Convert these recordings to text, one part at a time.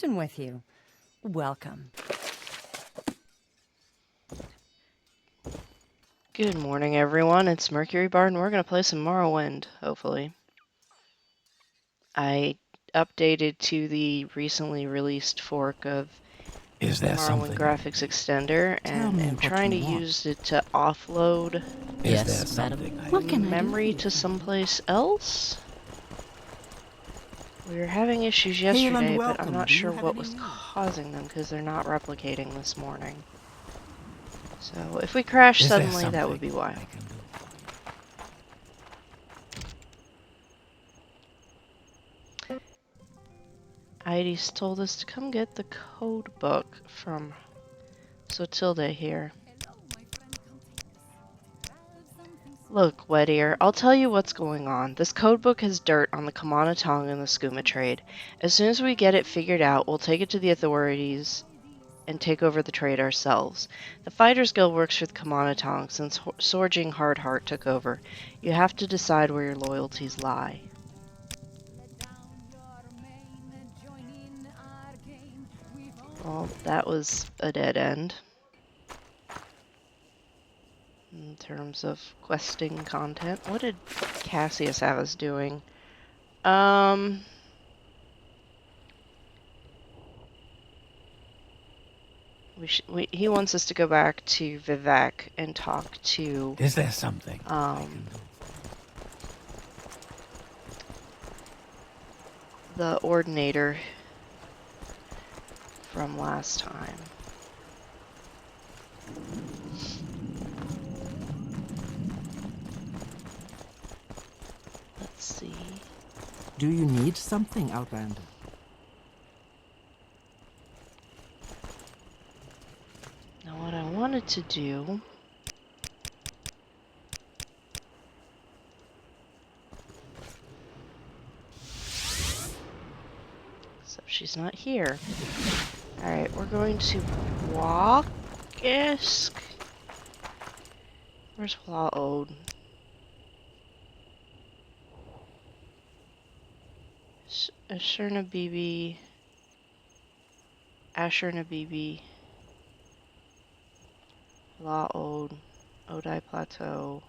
kitchen with you. Welcome. Good morning, everyone. It's Mercury Bard, and we're going to play some Morrowind, hopefully. I updated to the recently released fork of Morrowind graphics extender, and I'm trying to use it to offload memory to someplace else. We were having issues yesterday, but I'm not sure what was causing them because they're not replicating this morning. So if we crash suddenly, that would be why. Ides told us to come get the code book from Sotilde here. Look, Wet Ear, I'll tell you what's going on. This code book has dirt on the Kamana Tong and the Skooma trade. As soon as we get it figured out, we'll take it to the authorities and take over the trade ourselves. The Fighters Guild works for the Kamana Tong since Sorging Hardheart took over. You have to decide where your loyalties lie. Well, that was a dead end. In terms of questing content. What did Cassius have us doing? He wants us to go back to Vivek and talk to... Is there something the Ordinator from last time. Let's see. Do you need something, Outlander? Now what I wanted to do... So she's not here. Alright, we're going to Walkisk. Where's Wlaod? Ashurnabibi. Ashurnabibi. Wlaod. Odai Plateau.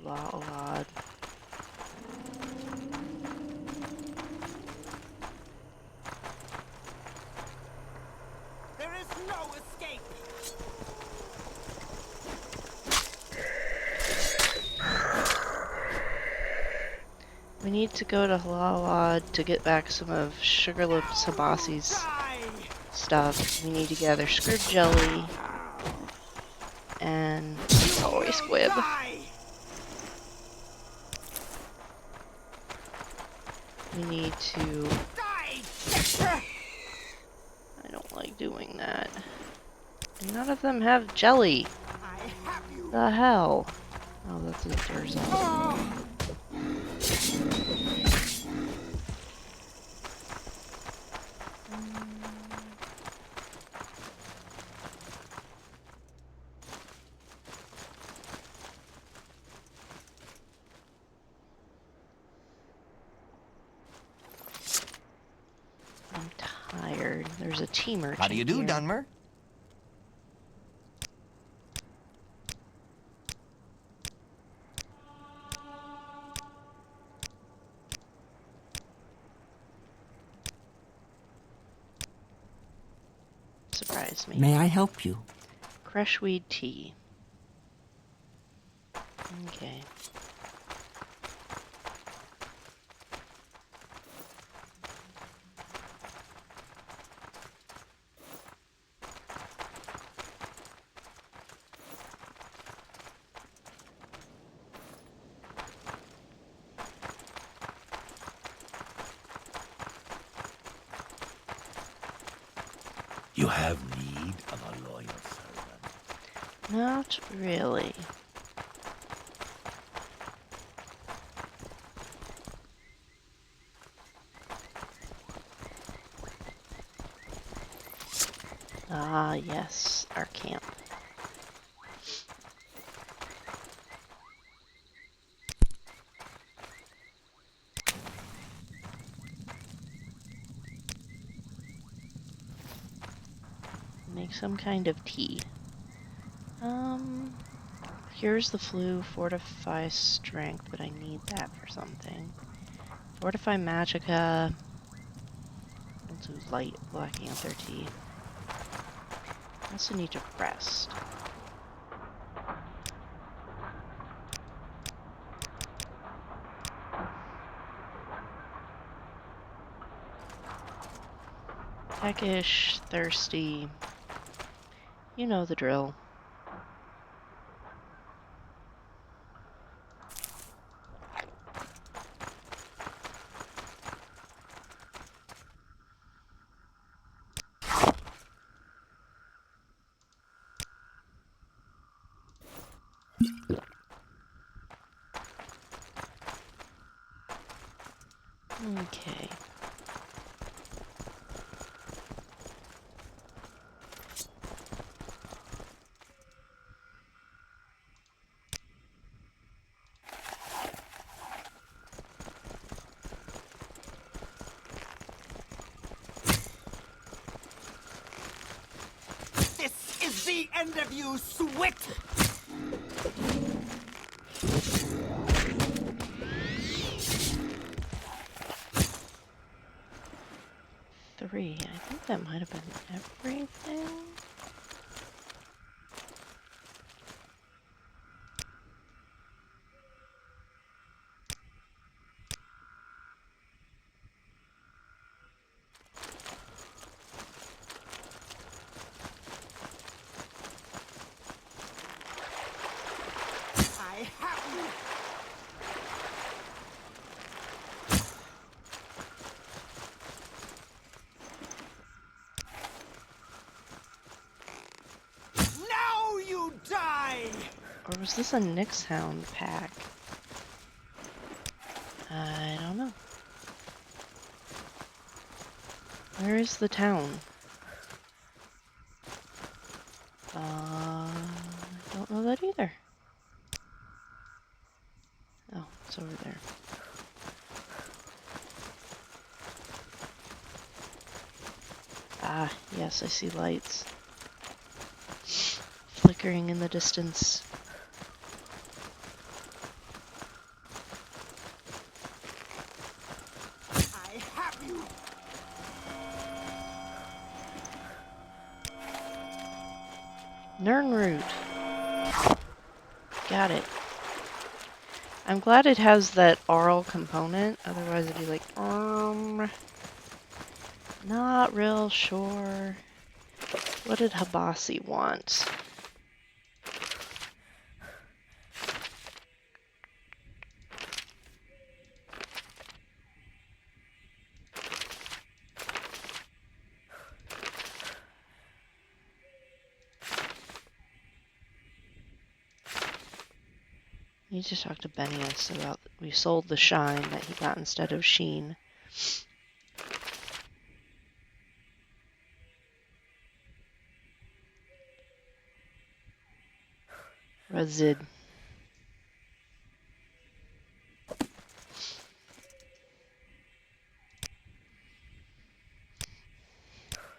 Wlaod. There is no escape. We need to go to Wlaod to get back some of Sugarlips Habasi's stuff. We need to gather Scrib Jelly and Toy Squib. We need to... I don't like doing that. And none of them have jelly. The hell? Oh, that's a Durzel. I'm tired. There's a tea merchant. How do you do, here. Dunmer? Surprise me. May I help you? Crushweed tea. Okay. You have need of a loyal servant. Not really. Ah, yes, our camp. Make some kind of tea. Cures the flu, fortify strength, but I need that for something. Fortify magicka. I'll do light Black Anther tea. I also need to rest. Peckish, thirsty. You know the drill. Okay. This is the end of you, Swit! 3. I think that might have been everything. I have you! Now you die! Or was this a Nyx Hound pack? I don't know. Where is the town? I don't know that either. Oh, it's over there. Ah, yes, I see lights. Flickering in the distance. I have you! Nirnroot. Got it. I'm glad it has that aural component, otherwise it'd be like, not real sure. What did Habasi want? Need to talk to Benius about we sold the shine that he got instead of sheen. Razid.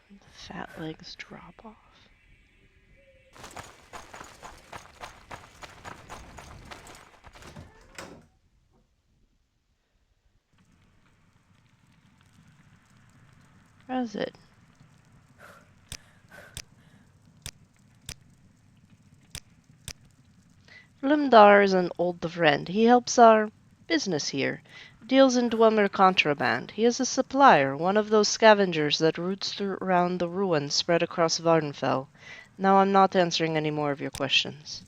The fat legs drop off. Razid. Limdar is an old friend. He helps our business here. Deals in Dwemer contraband. He is a supplier, one of those scavengers that roots around the ruins spread across Vardenfell. Now I'm not answering any more of your questions.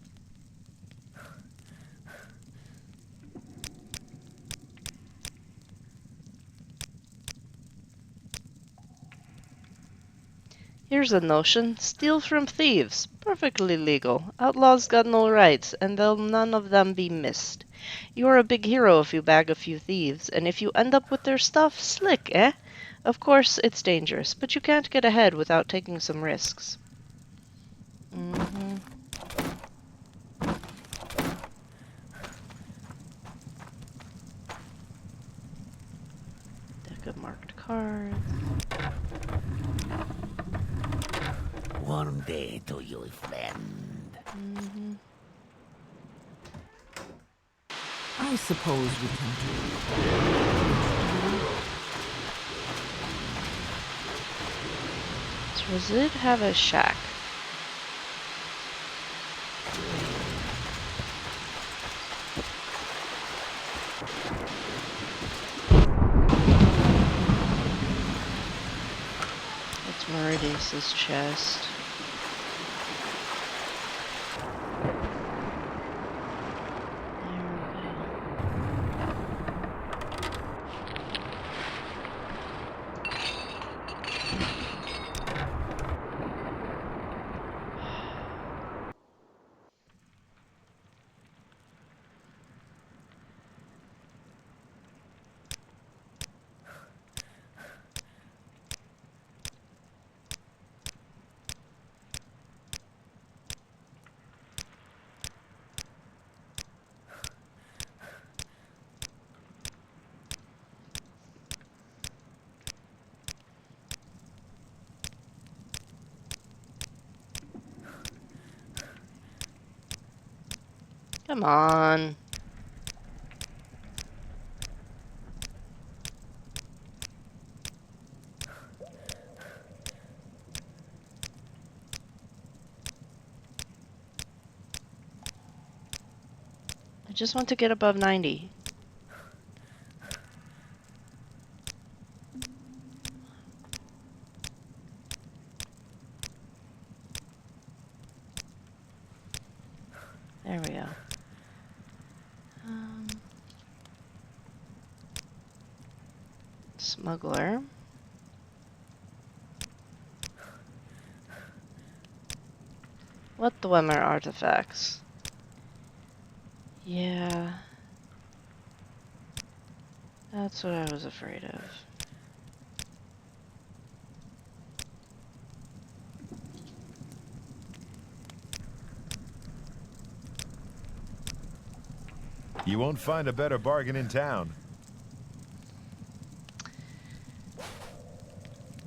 Here's a notion. Steal from thieves. Perfectly legal. Outlaws got no rights, and they'll none of them be missed. You're a big hero if you bag a few thieves, and if you end up with their stuff, slick, eh? Of course, it's dangerous, but you can't get ahead without taking some risks. Deck of marked cards. warm day to you, friend. I suppose we can do. Does it have a shack? It's Meridius's chest. Come on. I just want to get above 90. There we go. Smuggler. What the Wimmer artifacts? Yeah. That's what I was afraid of. You won't find a better bargain in town.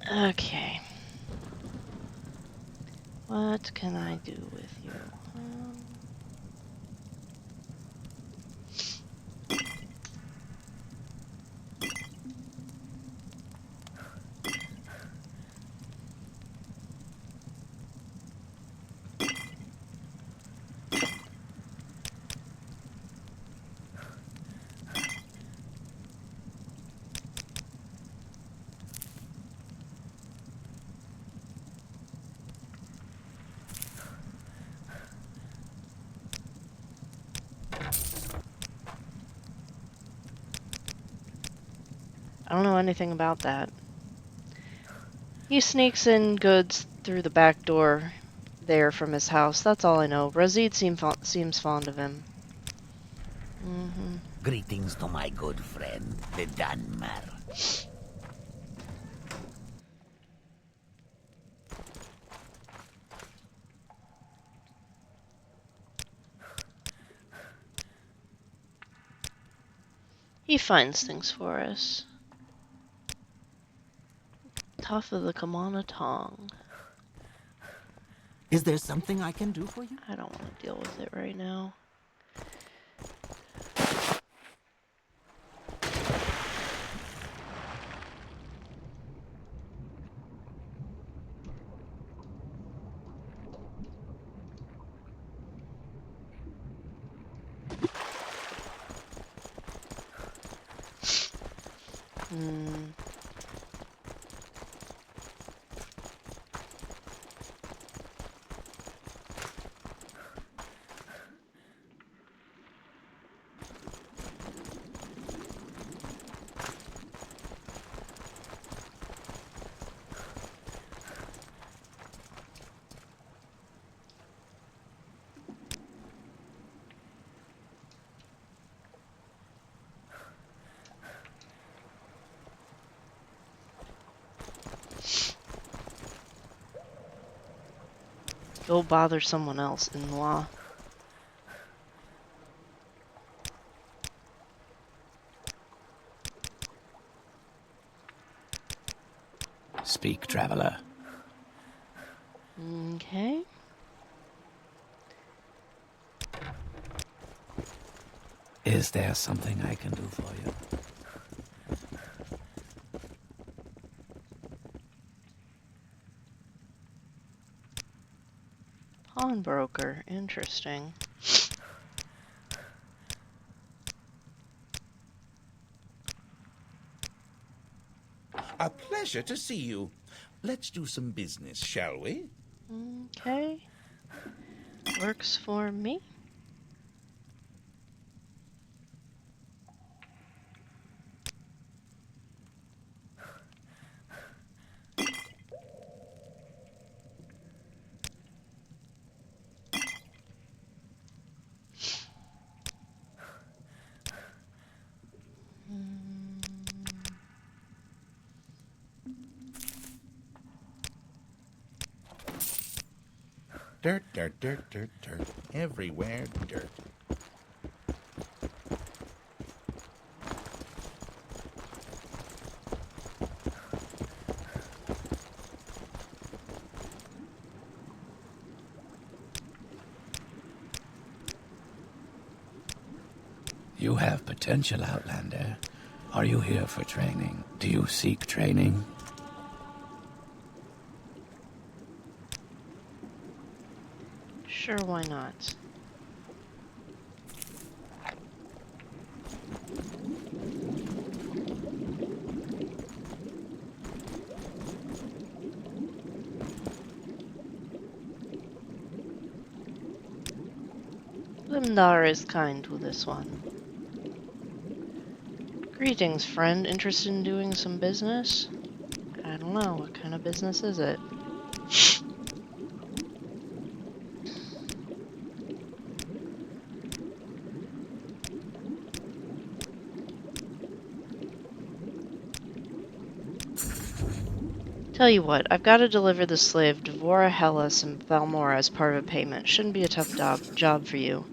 Okay. What can I do with you? I don't know anything about that. He sneaks in goods through the back door there from his house. That's all I know. Razid seems fond of him. Greetings to my good friend, the Dunmer. He finds things for us. Tough of the Kamana Tong. Is there something I can do for you? I don't want to deal with it right now. Go bother someone else, in-law. Speak, traveler. Okay. Is there something I can do for you? Pawnbroker. Interesting. A pleasure to see you. Let's do some business, shall we? Okay. Works for me. Dirt, dirt, dirt, dirt, dirt. Everywhere, dirt. You have potential, Outlander. Are you here for training? Do you seek training? Sure, why not? Limdar is kind to this one. Greetings, friend. Interested in doing some business? I don't know. What kind of business is it? Tell you what, I've got to deliver the slave Dvora Hellas and Balmora as part of a payment. Shouldn't be a tough job for you.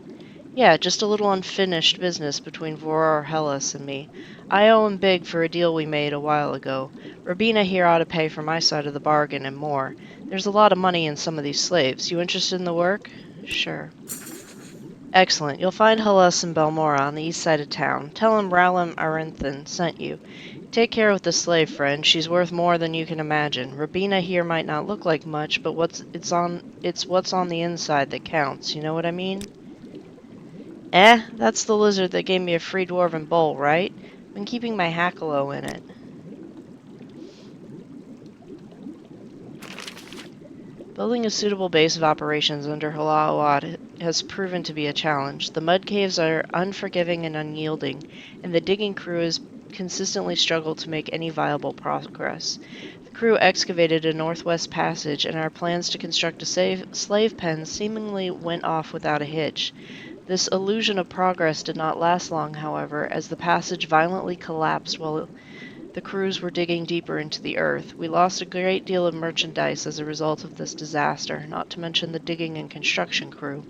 Yeah, just a little unfinished business between Dvora Hellas and me. I owe him big for a deal we made a while ago. Rabina here ought to pay for my side of the bargain and more. There's a lot of money in some of these slaves. You interested in the work? Sure. Excellent. You'll find Hellas and Balmora on the east side of town. Tell him Ralum Arinthan sent you. Take care of the slave, friend. She's worth more than you can imagine. Rabina here might not look like much, but it's what's on the inside that counts. You know what I mean? That's the lizard that gave me a free dwarven bowl, right? Been keeping my hackalo in it. Building a suitable base of operations under Halawad has proven to be a challenge. The mud caves are unforgiving and unyielding, and the digging crew has consistently struggled to make any viable progress. The crew excavated a northwest passage, and our plans to construct a slave pen seemingly went off without a hitch. This illusion of progress did not last long, however, as the passage violently collapsed while the crews were digging deeper into the earth. We lost a great deal of merchandise as a result of this disaster, not to mention the digging and construction crew.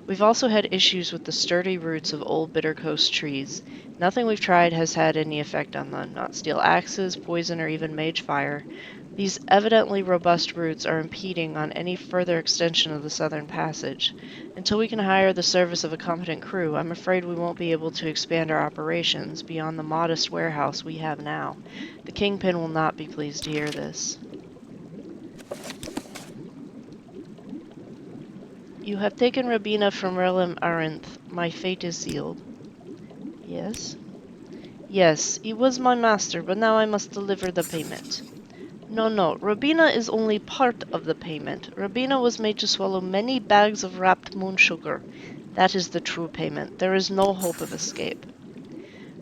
We've also had issues with the sturdy roots of old Bitter Coast trees. Nothing we've tried has had any effect on them, not steel axes, poison, or even mage fire. These evidently robust roots are impeding on any further extension of the southern passage. Until we can hire the service of a competent crew, I'm afraid we won't be able to expand our operations beyond the modest warehouse we have now. The Kingpin will not be pleased to hear this. You have taken Rabina from Relem Arinth. My fate is sealed. Yes? Yes, he was my master, but now I must deliver the payment. No, no, Rabina is only part of the payment. Rabina was made to swallow many bags of wrapped moon sugar. That is the true payment. There is no hope of escape.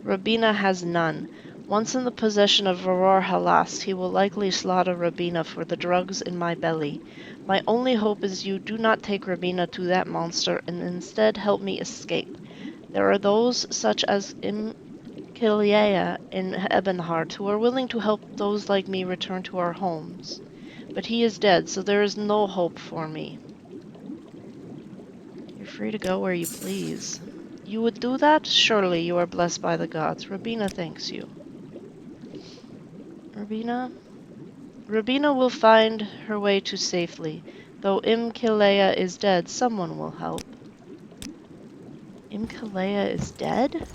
Rabina has none. Once in the possession of Varor Halas, he will likely slaughter Rabina for the drugs in my belly. My only hope is you do not take Rabina to that monster and instead help me escape. There are those, such as Kilea in Ebonheart, who are willing to help those like me return to our homes. But he is dead, so there is no hope for me. You're free to go where you please. You would do that? Surely you are blessed by the gods. Rabina thanks you. Rabina? Rabina will find her way to safely. Though Imkilea is dead, someone will help. Imkilea is dead?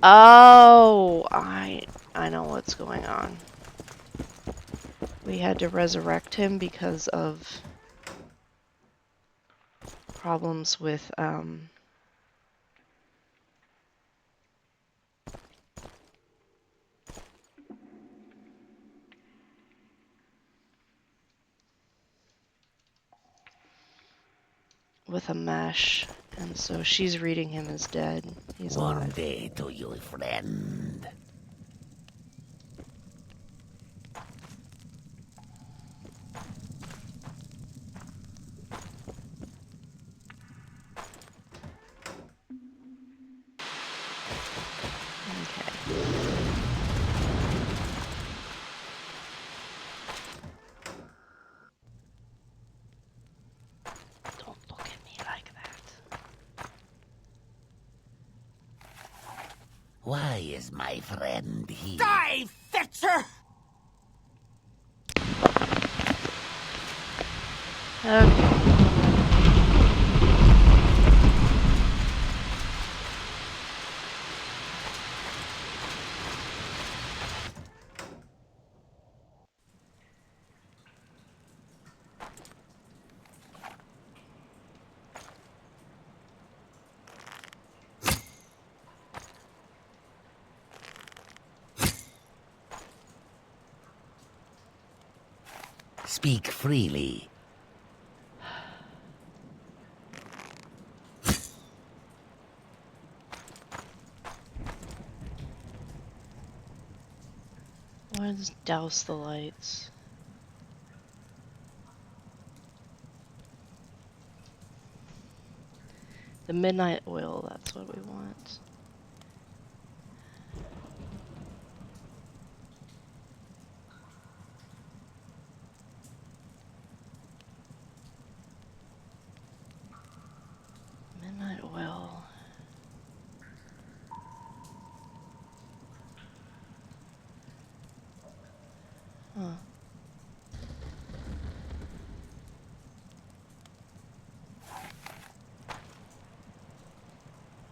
Oh, I know what's going on. We had to resurrect him because of problems with a mesh, and so she's reading him as dead. He's One alive. day to you, friend. Okay. Don't look at me like that. Why is my friend here? Die, Fetcher! Okay. Speak freely. Let's douse the lights. The midnight oil, that's what we want. Midnight oil. Huh.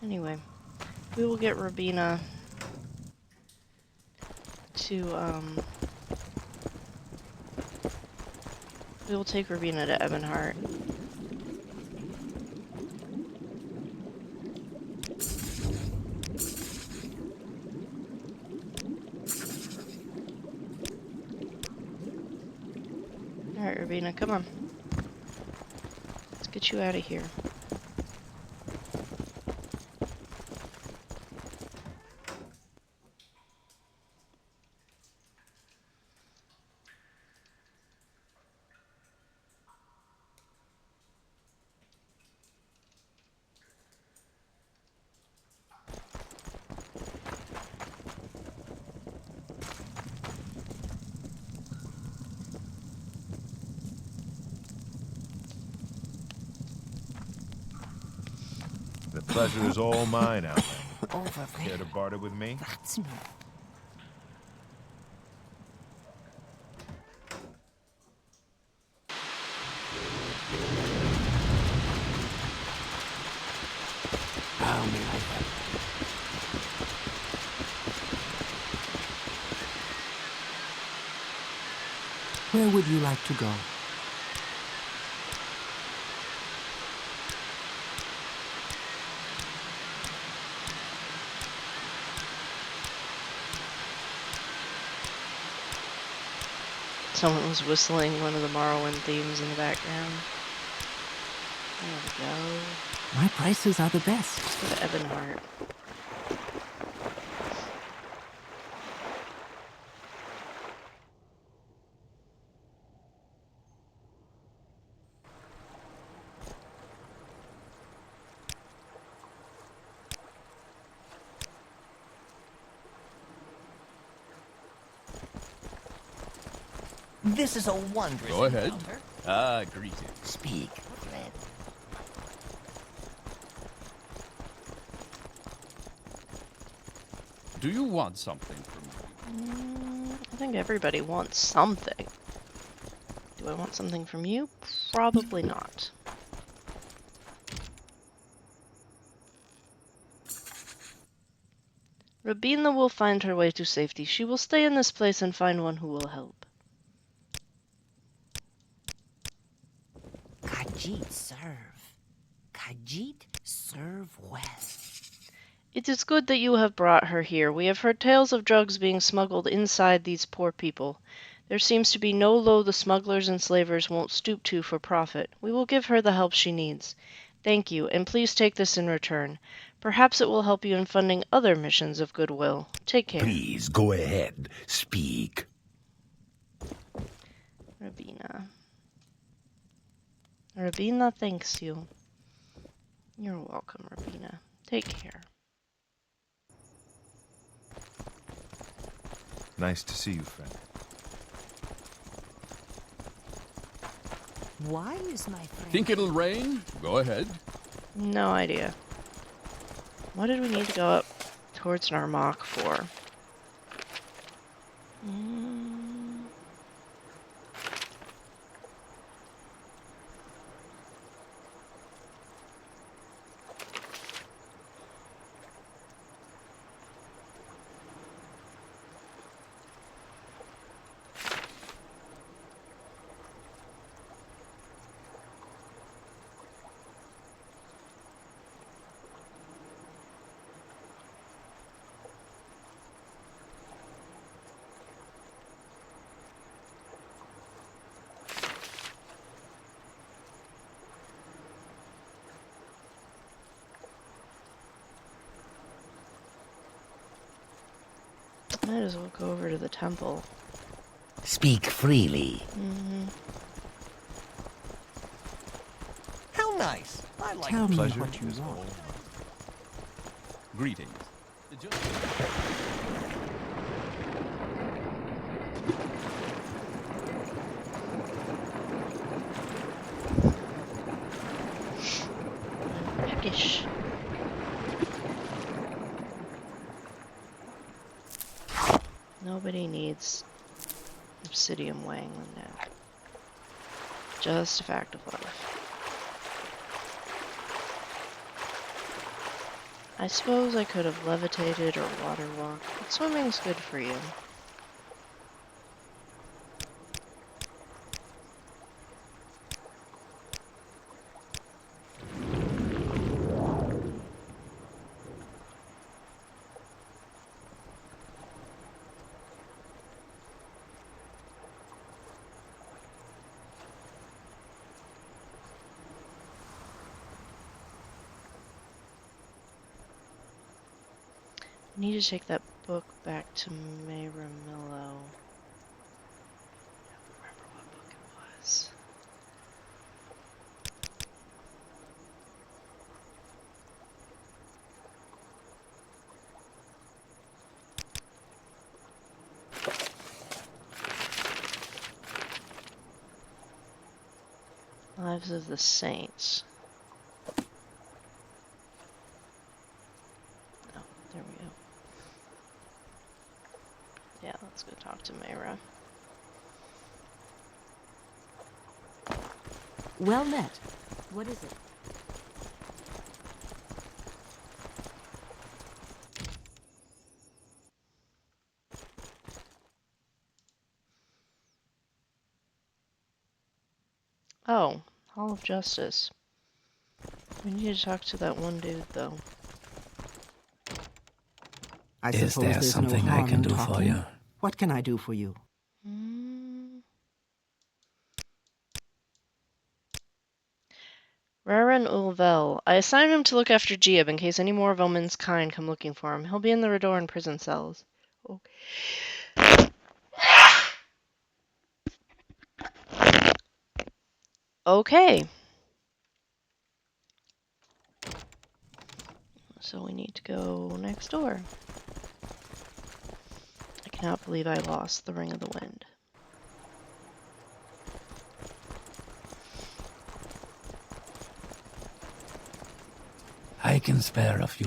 Anyway, we will get Rabina to, we will take Rabina to Ebonheart. Alright, Rabina, come on. Let's get you out of here. The pleasure is all mine, Outlander. Over Care there. to barter with me? That's me. How may I help? Where would you like to go? Someone was whistling one of the Morrowind themes in the background. There we go. My prices are the best. Let's go to Ebonheart. This is a wondrous Go ahead. encounter. Greetings. Speak, friend. Do you want something from me? I think everybody wants something. Do I want something from you? Probably not. Rabina will find her way to safety. She will stay in this place and find one who will help. Khajiit serve. Khajiit serve well. It is good that you have brought her here. We have heard tales of drugs being smuggled inside these poor people. There seems to be no low the smugglers and slavers won't stoop to for profit. We will give her the help she needs. Thank you, and please take this in return. Perhaps it will help you in funding other missions of goodwill. Take care. Please go ahead. Speak. Rabina. Rabina thanks you. You're welcome, Rabina. Take care. Nice to see you, friend. Why is my friend... Think it'll rain? Go ahead. No idea. What did we need to go up towards Narmak for? Might as well go over to the temple. Speak freely. How nice. I like Tell me Pleasure what you is want. all. greetings. Peckish. Nobody needs obsidian weighing them down. Just a fact of life. I suppose I could have levitated or water walked, but swimming's good for you. I need to take that book back to Mayramillo. I don't remember what book it was. Lives of the Saints. Oh, there we go. Yeah, let's go talk to Mayra. Well met. What is it? Oh, Hall of Justice. We need to talk to that one dude, though. I Is suppose there there's something no I harm can in do for talking. you? What can I do for you? Raran Ulvel. I assigned him to look after Giab in case any more of Omen's kind come looking for him. He'll be in the Redoran prison cells. Oh. Okay. So we need to go next door. I cannot believe I lost the Ring of the Wind. I can spare a few.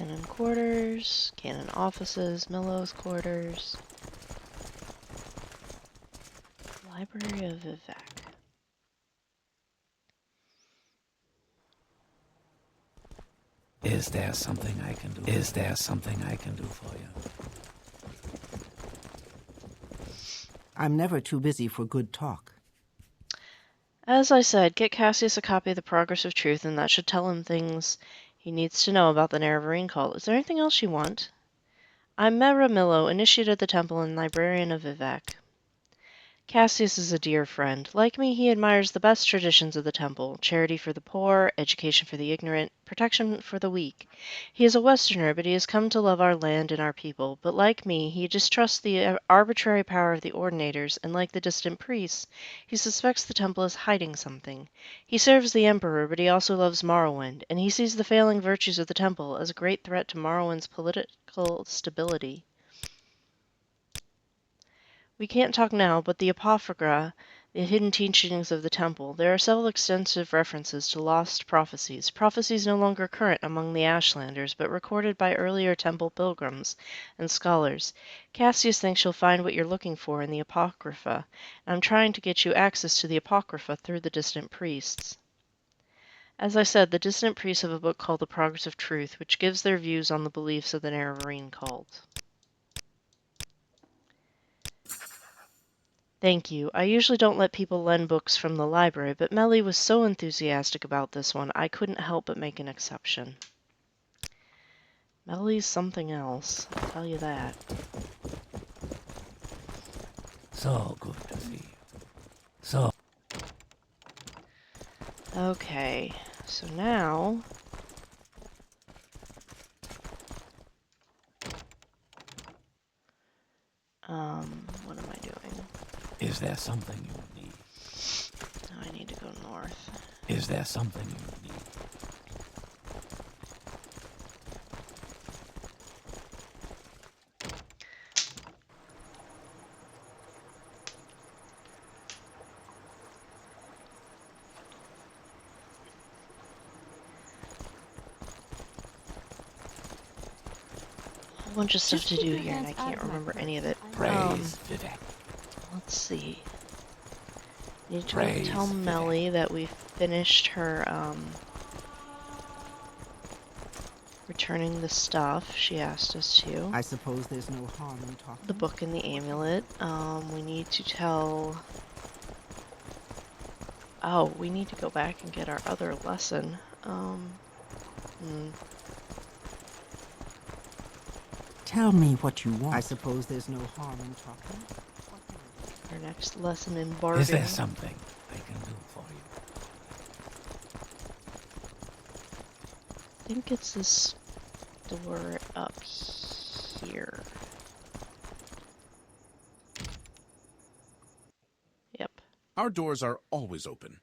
Cannon quarters, cannon offices, Millow's quarters, Library of Vivek. Is there something I can do? Is there something I can do for you? I'm never too busy for good talk. As I said, get Cassius a copy of the Progress of Truth, and that should tell him things he needs to know about the Nerevarine cult. Is there anything else you want? I'm Mera Millo, initiate of the temple and librarian of Vivek. Cassius is a dear friend. Like me, he admires the best traditions of the temple: charity for the poor, education for the ignorant, protection for the weak. He is a Westerner, but he has come to love our land and our people. But like me, he distrusts the arbitrary power of the ordinators, and like the distant priests, he suspects the temple is hiding something. He serves the Emperor, but he also loves Morrowind, and he sees the failing virtues of the temple as a great threat to Morrowind's political stability. We can't talk now, but the Apocrypha, the hidden teachings of the temple, there are several extensive references to lost prophecies, prophecies no longer current among the Ashlanders, but recorded by earlier temple pilgrims and scholars. Cassius thinks you'll find what you're looking for in the Apocrypha, and I'm trying to get you access to the Apocrypha through the distant priests. As I said, the distant priests have a book called The Progress of Truth, which gives their views on the beliefs of the Nerevarine cult. Thank you. I usually don't let people lend books from the library, but Melly was so enthusiastic about this one, I couldn't help but make an exception. Melly's something else, I'll tell you that. So good to see you. So. Okay, so now... what am I doing? Is there something you need? Now I need to go north. Is there something you need? A bunch of stuff Just to keep do your here, and I hands out can't of my remember purse. any of it. Praise Vivek. Let's see. Need to go Praise tell Vivek. Melly that we finished her, returning the stuff she asked us to. I suppose there's no harm in talking. The book and the amulet. We need to tell... Oh, we need to go back and get our other lesson. Tell me what you want. I suppose there's no harm in talking. Our next lesson in bargaining. Is there something I can do for you? I think it's this door up here. Yep. Our doors are always open.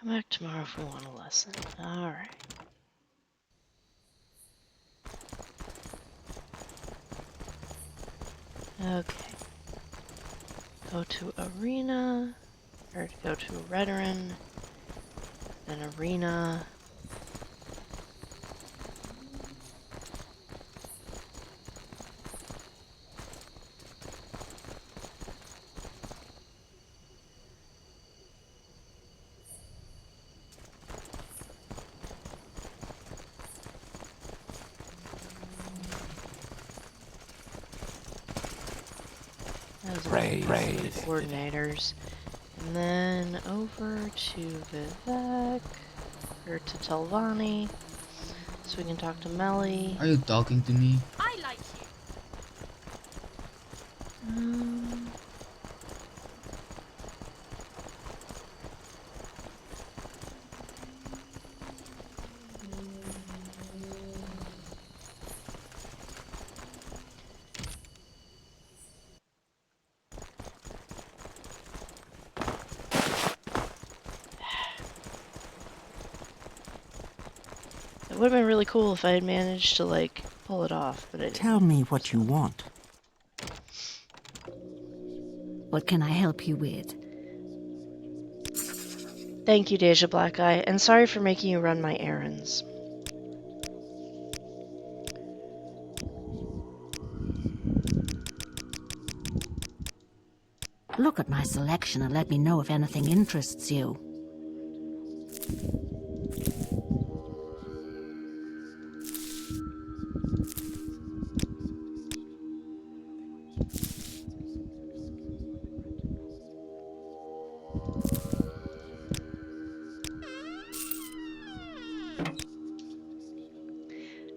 Come back tomorrow if we want a lesson. Alright. Okay. Go to arena, or go to veteran, then arena. Praise Coordinators. And then over to Vivek, or to Telvani, so we can talk to Melly. Are you talking to me? I like you. It would have been really cool if I had managed to, like, pull it off, but I didn't. Tell me what you want. What can I help you with? Thank you, Deja Black Eye, and sorry for making you run my errands. Look at my selection and let me know if anything interests you.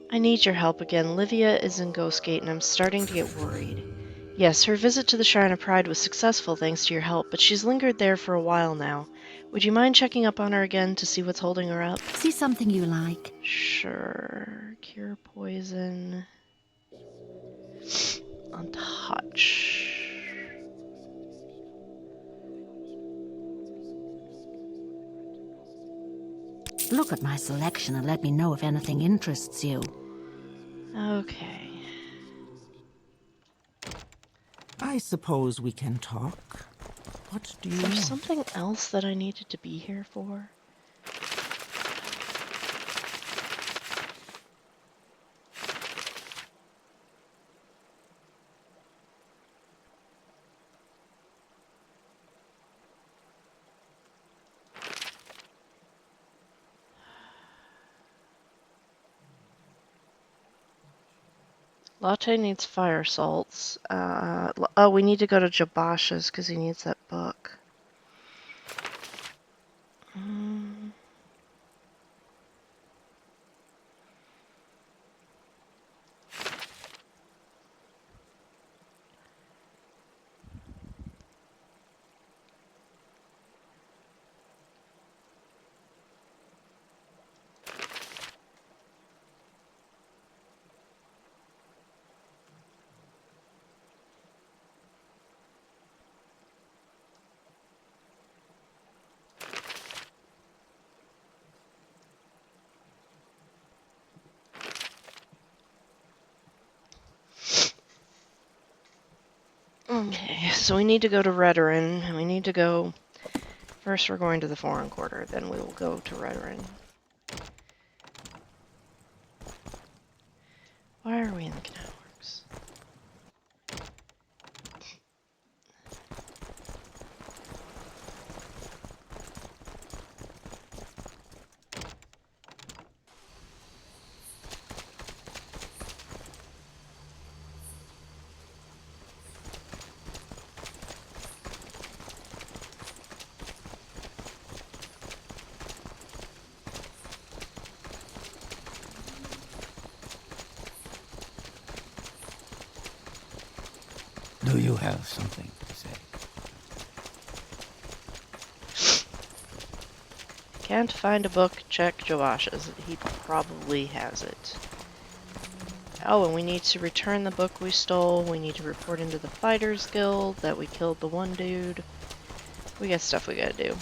I need your help again. Livia is in Ghostgate, and I'm starting to get worried. Yes, her visit to the Shrine of Pride was successful thanks to your help, but she's lingered there for a while now. Would you mind checking up on her again to see what's holding her up? See something you like? Sure. Cure poison. Untouch. Look at my selection and let me know if anything interests you. Okay. I suppose we can talk. What do you Is there want? something else that I needed to be here for? Latte needs fire salts. Oh, we need to go to Jabasha's because he needs that book. Mm. Okay, so we need to go to Redoran. We need to go... First we're going to the Foreign Quarter, then we will go to Redoran. Why are we in the Canal Works? Do you have something to say? Can't find a book, check Jabasha's. He probably has it. Oh, and we need to return the book we stole. We need to report into the Fighters Guild that we killed the one dude. We got stuff we gotta do.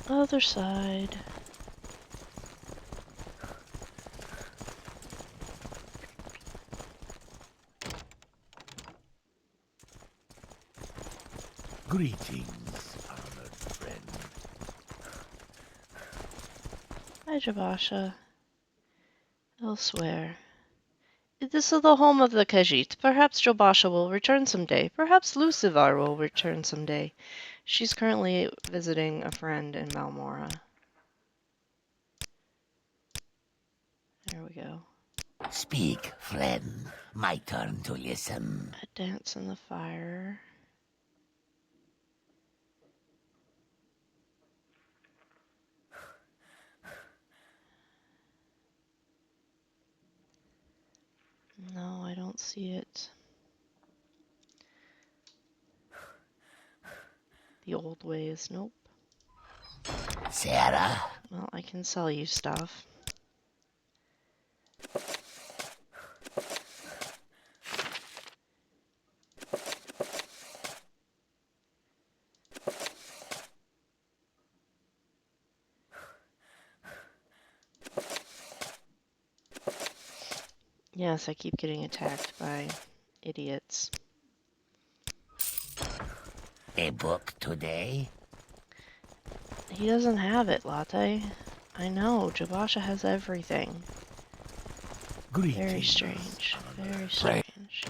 Other side. Greetings, honored friend. Hi, Jabasha. Elsewhere. This is the home of the Khajiit. Perhaps Jabasha will return someday. Perhaps Lucivar will return someday. She's currently visiting a friend in Malmora. There we go. Speak, friend. My turn to listen. A dance in the fire. No, I don't see it. The old ways, nope. Sarah? Well, I can sell you stuff. Yes, I keep getting attacked by idiots. A book today? He doesn't have it, Latte. I know, Jabasha has everything. Very strange. Very strange.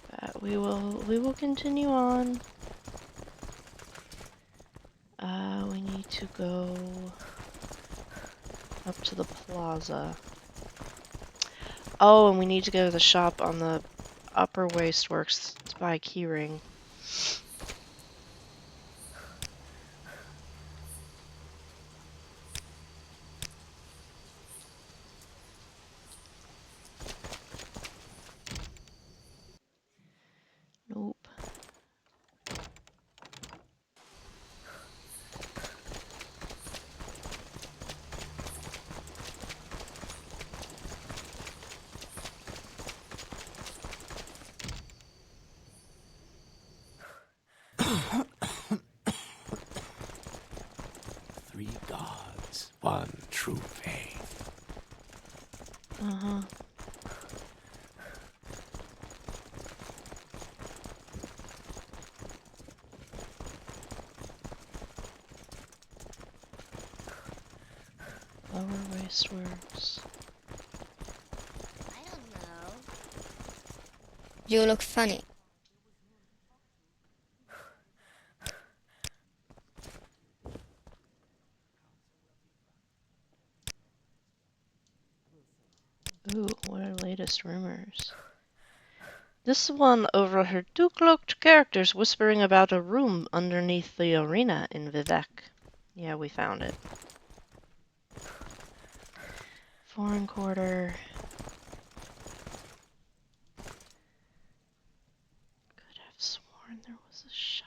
But we will continue on. We need to go up to the plaza. Oh, and we need to go to the shop on the Upper Wasteworks to buy a keyring. Nope. Three gods, one true faith. Uh-huh. Lower Wasteworks. I don't know. You look funny. Ooh, what are latest rumors? This one overheard two cloaked characters whispering about a room underneath the arena in Vivek. Yeah, we found it. Foreign quarter. Could have sworn there was a shop.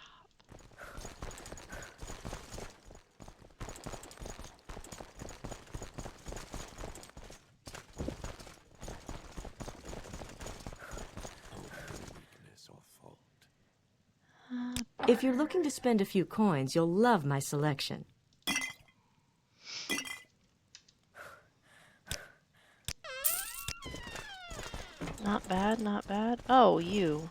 If you're looking to spend a few coins, you'll love my selection. Not bad, not bad. Oh, you.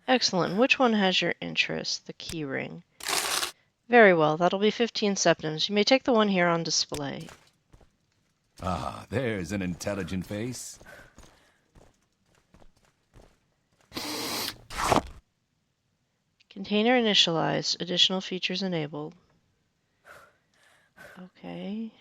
Excellent. Which one has your interest? The keyring. Very well. That'll be 15 septims. You may take the one here on display. Ah, there's an intelligent face. Container initialized. Additional features enabled. Okay.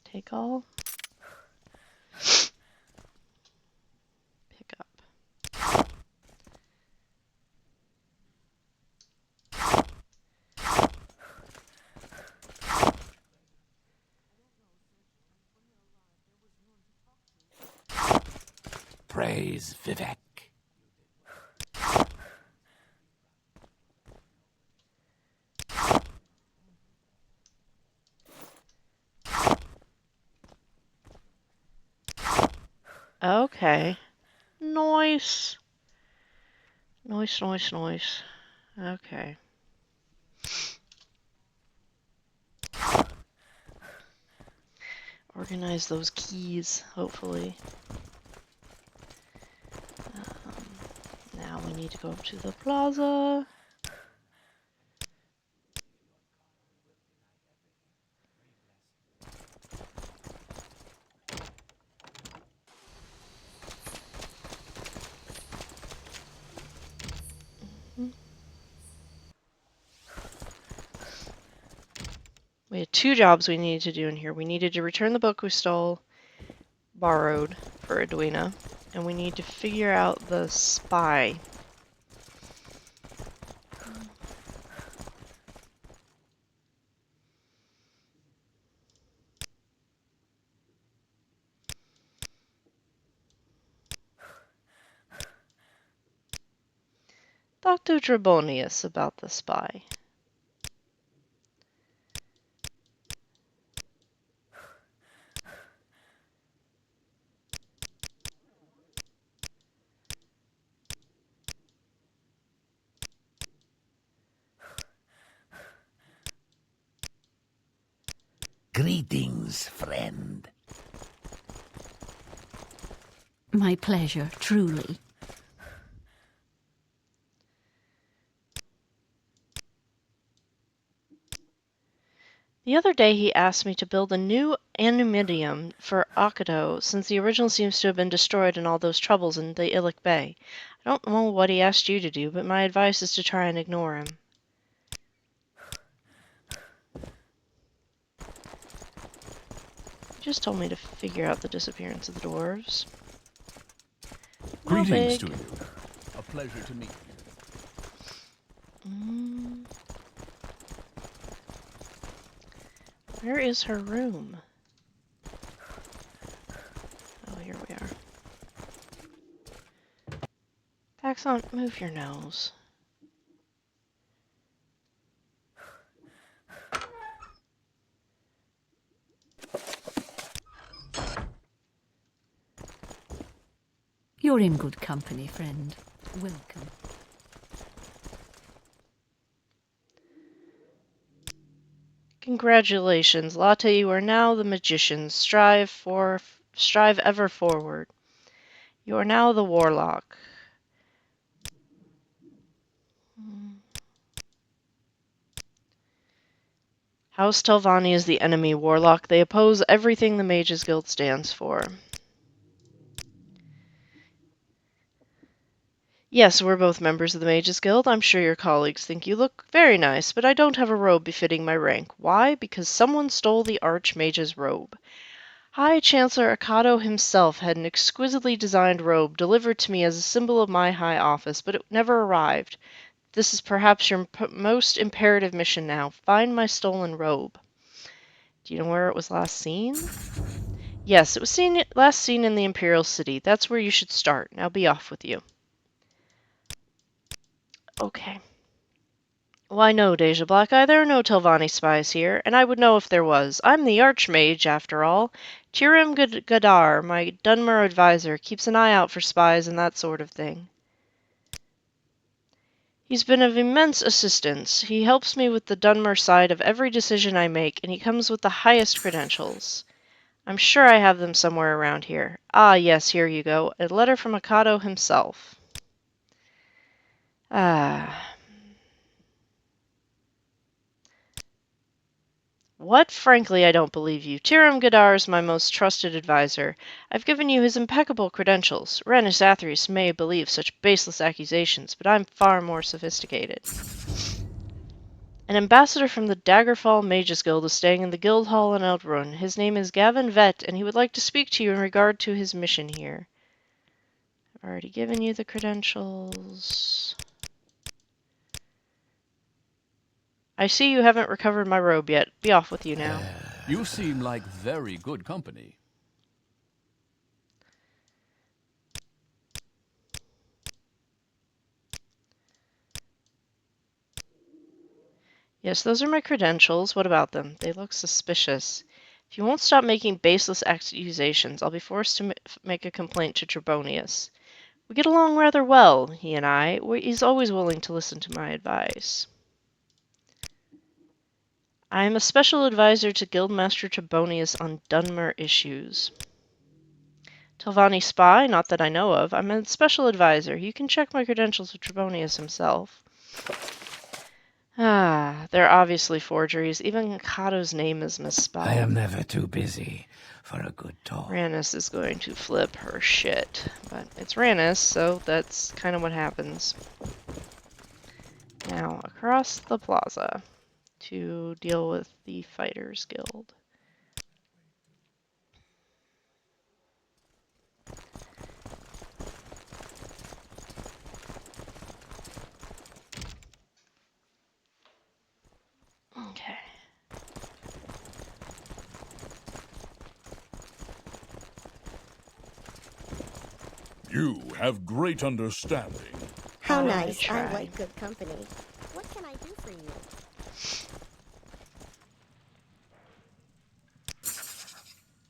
Take all. Pick up. Praise Vivek. Okay. Nice. Nice, nice, nice. Okay. Organize those keys, hopefully. Now we need to go up to the plaza. We had 2 jobs we needed to do in here. We needed to return the book we borrowed for Edwina, and we need to figure out the spy. Talk to Trebonius about the spy. Greetings, friend. My pleasure, truly. The other day he asked me to build a new anumidium for Akato, since the original seems to have been destroyed in all those troubles in the Illic Bay. I don't know what he asked you to do, but my advice is to try and ignore him. He just told me to figure out the disappearance of the dwarves. How Greetings big? to you. A pleasure to meet you. Where is her room? Oh, here we are. Paxson, move your nose. You're in good company, friend. Welcome. Congratulations, Latte, you are now the magician. Strive ever forward. You are now the warlock. House Telvanni is the enemy warlock. They oppose everything the Mages Guild stands for. Yes, we're both members of the Mages Guild. I'm sure your colleagues think you look very nice, but I don't have a robe befitting my rank. Why? Because someone stole the Archmage's robe. High Chancellor Akato himself had an exquisitely designed robe delivered to me as a symbol of my high office, but it never arrived. This is perhaps your most imperative mission now. Find my stolen robe. Do you know where it was last seen? Yes, it was last seen in the Imperial City. That's where you should start. Now be off with you. Okay. Why no, Deja Blackeye, there are no Telvanni spies here, and I would know if there was. I'm the Archmage, after all. Tirim Gadar, my Dunmer advisor, keeps an eye out for spies and that sort of thing. He's been of immense assistance. He helps me with the Dunmer side of every decision I make, and he comes with the highest credentials. I'm sure I have them somewhere around here. Ah, yes, here you go. A letter from Akato himself. Ah. What? Frankly, I don't believe you. Tirim Gadar is my most trusted advisor. I've given you his impeccable credentials. Renus Athreus may believe such baseless accusations, but I'm far more sophisticated. An ambassador from the Daggerfall Mages Guild is staying in the Guild Hall in Eldrun. His name is Gavin Vett, and he would like to speak to you in regard to his mission here. I've already given you the credentials. I see you haven't recovered my robe yet. Be off with you now. You seem like very good company. Yes, those are my credentials. What about them? They look suspicious. If you won't stop making baseless accusations, I'll be forced to make a complaint to Trebonius. We get along rather well, he and I. He's always willing to listen to my advice. I am a special advisor to Guildmaster Trebonius on Dunmer issues. Telvanni spy? Not that I know of. I'm a special advisor. You can check my credentials with Trebonius himself. Ah, they're obviously forgeries. Even Akato's name is misspelled. I am never too busy for a good talk. Rannis is going to flip her shit. But it's Rannis, so that's kind of what happens. Now, across the plaza to deal with the Fighters Guild. Okay. You have great understanding. How nice. I like good company. What can I do for you?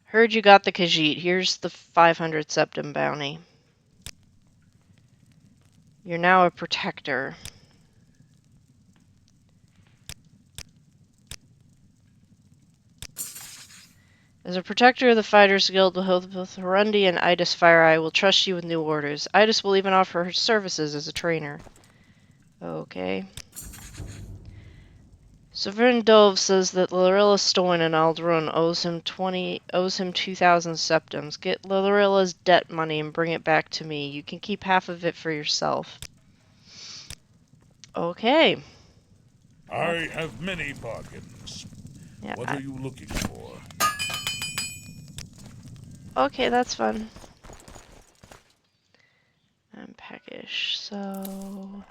Heard you got the Khajiit. Here's the 500 septum bounty. You're now a protector. As a protector of the Fighters Guild with both Harundi and Idis FireEye will trust you with new orders. Idis will even offer her services as a trainer. Okay. Sovereign Dove says that Lorilla Stoin in Alderun owes him 2,000 septums. Get Lorilla's debt money and bring it back to me. You can keep half of it for yourself. Okay. I have many bargains. Yeah. What are you looking for? Okay, that's fun. And peckish, so...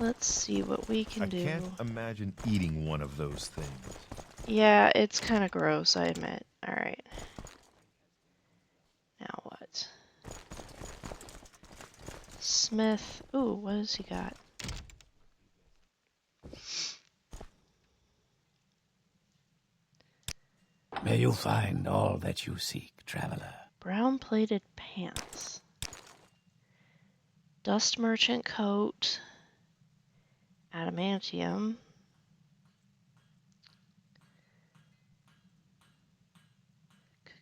Let's see what we can do. I can't imagine eating one of those things. Yeah, it's kind of gross, I admit. Alright. Now what? Smith. Ooh, what has he got? May you find all that you seek, traveler. Brown-plated pants. Dust merchant coat. Adamantium.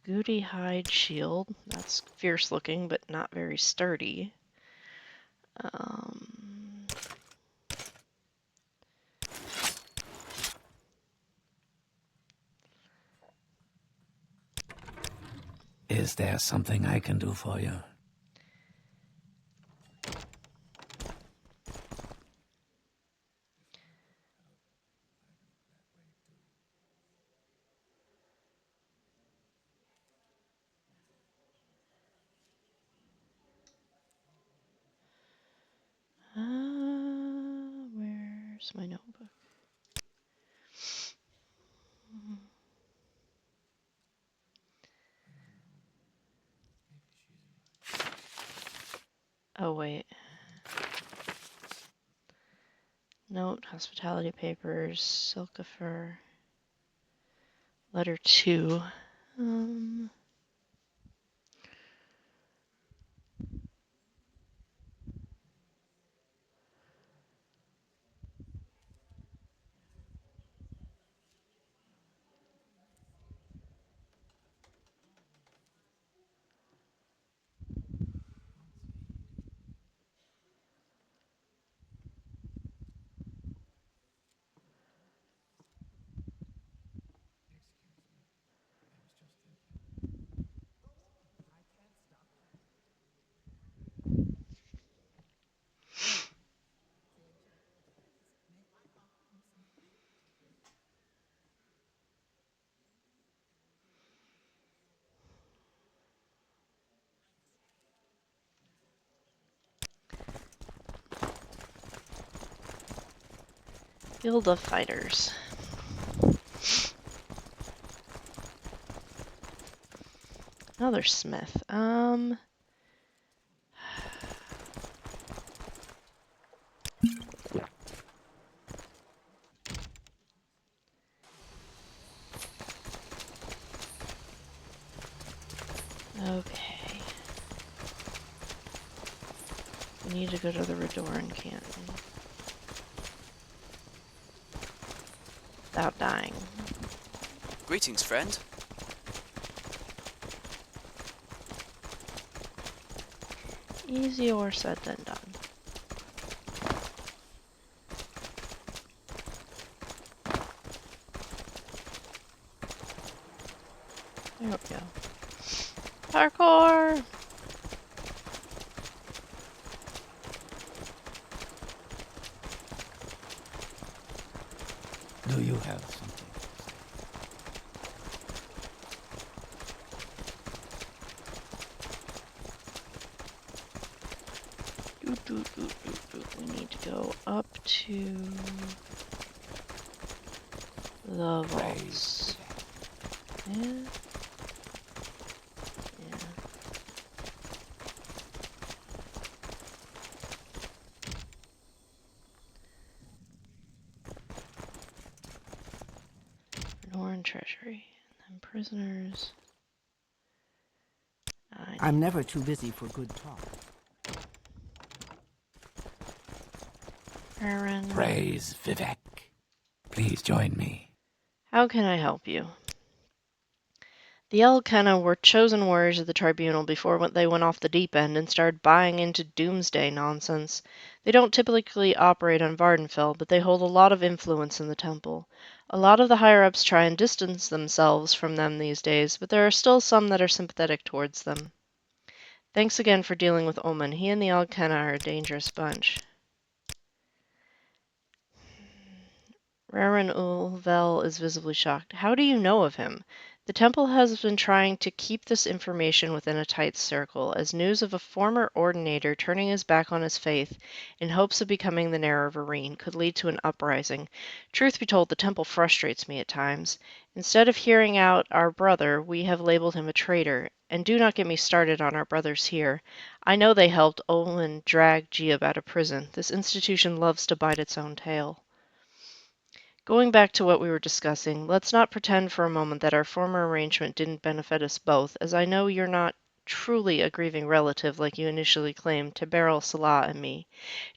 Kagudi hide shield. That's fierce looking, but not very sturdy. Is there something I can do for you? Where's my notebook? Oh, wait. Note, hospitality papers, Silkifer. Letter 2. Guild of Fighters. Another Smith. Okay. We need to go to the Redoran Canton. Without dying. Greetings, friend. Easier said than done. There we go. Parkour! Do you have something? We need to go up to the vaults. Yeah. Yeah. Norn Treasury. And then prisoners. I'm never too busy for good talk. Aaron. Praise Vivek. Please join me. How can I help you? The Elkanah were chosen warriors of the tribunal before they went off the deep end and started buying into doomsday nonsense. They don't typically operate on Vardenfell, but they hold a lot of influence in the temple. A lot of the higher-ups try and distance themselves from them these days, but there are still some that are sympathetic towards them. Thanks again for dealing with Omen. He and the Elkanah are a dangerous bunch. Raren Ulvel is visibly shocked. How do you know of him? The temple has been trying to keep this information within a tight circle, as news of a former ordinator turning his back on his faith in hopes of becoming the Heir of Arene could lead to an uprising. Truth be told, the temple frustrates me at times. Instead of hearing out our brother, we have labeled him a traitor. And do not get me started on our brothers here. I know they helped Olin drag Giab out of prison. This institution loves to bite its own tail. Going back to what we were discussing, let's not pretend for a moment that our former arrangement didn't benefit us both, as I know you're not truly a grieving relative like you initially claimed to Beryl, Salah, and me.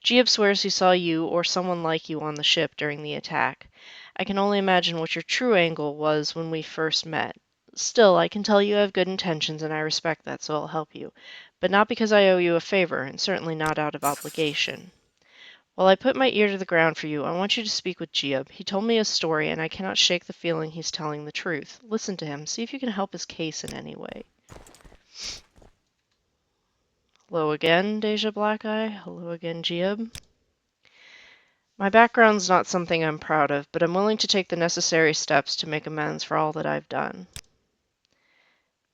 Giab swears he saw you or someone like you on the ship during the attack. I can only imagine what your true angle was when we first met. Still, I can tell you have good intentions, and I respect that, so I'll help you. But not because I owe you a favor, and certainly not out of obligation. While I put my ear to the ground for you, I want you to speak with Giab. He told me a story, and I cannot shake the feeling he's telling the truth. Listen to him. See if you can help his case in any way. Hello again, Deja Blackeye. Hello again, Giab. My background's not something I'm proud of, but I'm willing to take the necessary steps to make amends for all that I've done.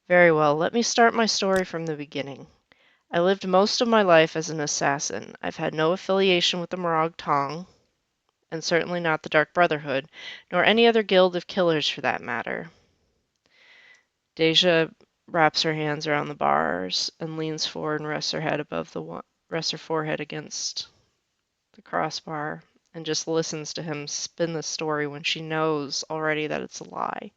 Very well, let me start my story from the beginning. I lived most of my life as an assassin. I've had no affiliation with the Morag Tong, and certainly not the Dark Brotherhood, nor any other guild of killers for that matter. Deja wraps her hands around the bars and leans forward and rests her forehead against the crossbar and just listens to him spin the story when she knows already that it's a lie.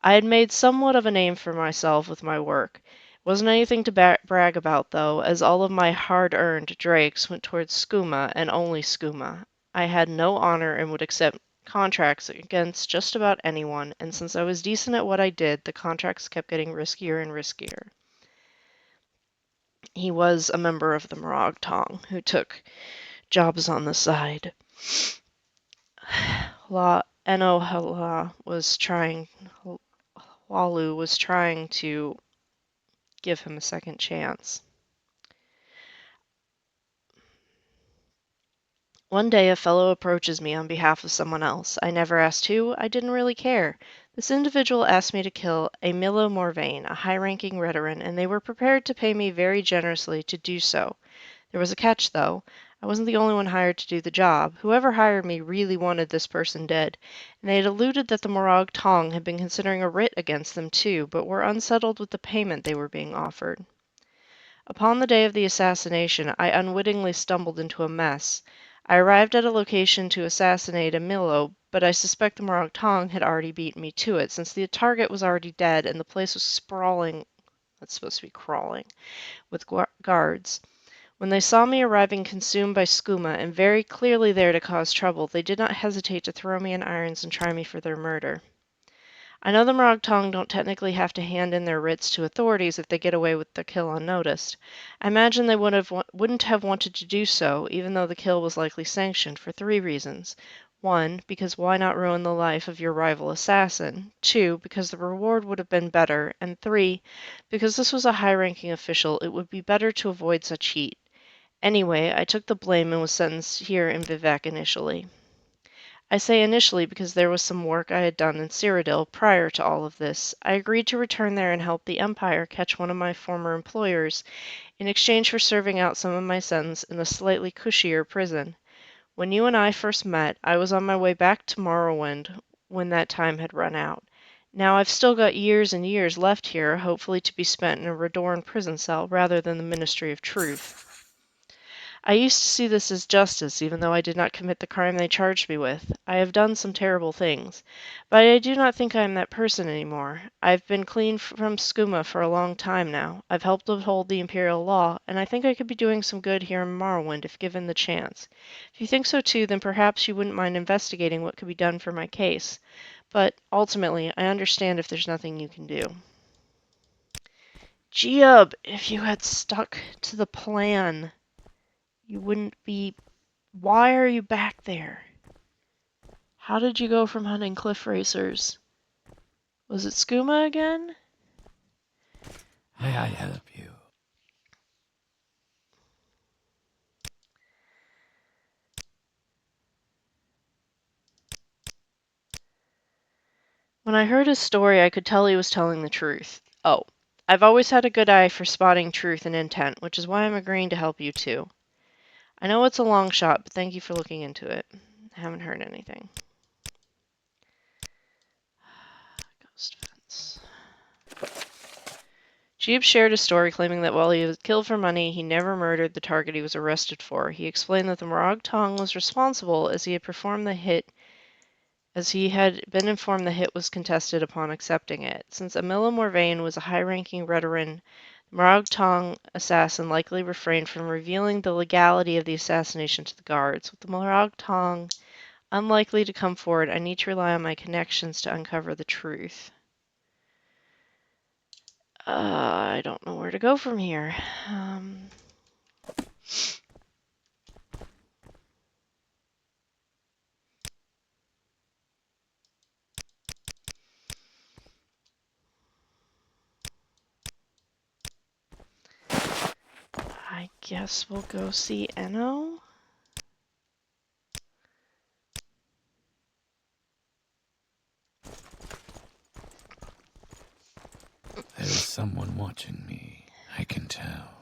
I had made somewhat of a name for myself with my work. It wasn't anything to brag about, though, as all of my hard-earned drakes went towards Skooma and only Skooma. I had no honor and would accept contracts against just about anyone, and since I was decent at what I did, the contracts kept getting riskier and riskier. He was a member of the Morag Tong, who took jobs on the side. Enohala was trying... Walu was trying to give him a second chance. One day a fellow approaches me on behalf of someone else. I never asked who. I didn't really care. This individual asked me to kill a Milo Morvain, a high-ranking Redarin, and they were prepared to pay me very generously to do so. There was a catch, though. I wasn't the only one hired to do the job. Whoever hired me really wanted this person dead, and they had alluded that the Morag Tong had been considering a writ against them too, but were unsettled with the payment they were being offered. Upon the day of the assassination, I unwittingly stumbled into a mess. I arrived at a location to assassinate a Milo, but I suspect the Morag Tong had already beaten me to it, since the target was already dead and the place was sprawling, that's supposed to be crawling, with guards. When they saw me arriving consumed by Skooma and very clearly there to cause trouble, they did not hesitate to throw me in irons and try me for their murder. I know the Morag Tong don't technically have to hand in their writs to authorities if they get away with the kill unnoticed. I imagine they wouldn't have wanted to do so, even though the kill was likely sanctioned, for 3 reasons. 1, because why not ruin the life of your rival assassin? 2, because the reward would have been better. And 3, because this was a high-ranking official, it would be better to avoid such heat. Anyway, I took the blame and was sentenced here in Vivek initially. I say initially because there was some work I had done in Cyrodiil prior to all of this. I agreed to return there and help the Empire catch one of my former employers in exchange for serving out some of my sentence in a slightly cushier prison. When you and I first met, I was on my way back to Morrowind when that time had run out. Now I've still got years and years left here, hopefully to be spent in a Radorn prison cell rather than the Ministry of Truth. I used to see this as justice, even though I did not commit the crime they charged me with. I have done some terrible things, but I do not think I am that person anymore. I've been clean from Skooma for a long time now. I've helped uphold the Imperial law, and I think I could be doing some good here in Morrowind if given the chance. If you think so too, then perhaps you wouldn't mind investigating what could be done for my case. But ultimately, I understand if there's nothing you can do. Geob, if you had stuck to the plan, you wouldn't be... Why are you back there? How did you go from hunting cliff racers? Was it Skooma again? May I help you? When I heard his story, I could tell he was telling the truth. Oh, I've always had a good eye for spotting truth and intent, which is why I'm agreeing to help you too. I know it's a long shot, but thank you for looking into it. I haven't heard anything. Ghost fence. Jeeb shared a story claiming that while he was killed for money, he never murdered the target he was arrested for. He explained that the Morag Tong was responsible as he had performed the hit, as he had been informed the hit was contested upon accepting it. Since Amila Morvain was a high-ranking Redoran, the Morag Tong assassin likely refrained from revealing the legality of the assassination to the guards. With the Morag Tong unlikely to come forward, I need to rely on my connections to uncover the truth. I don't know where to go from here. I guess we'll go see Enno. There is someone watching me, I can tell.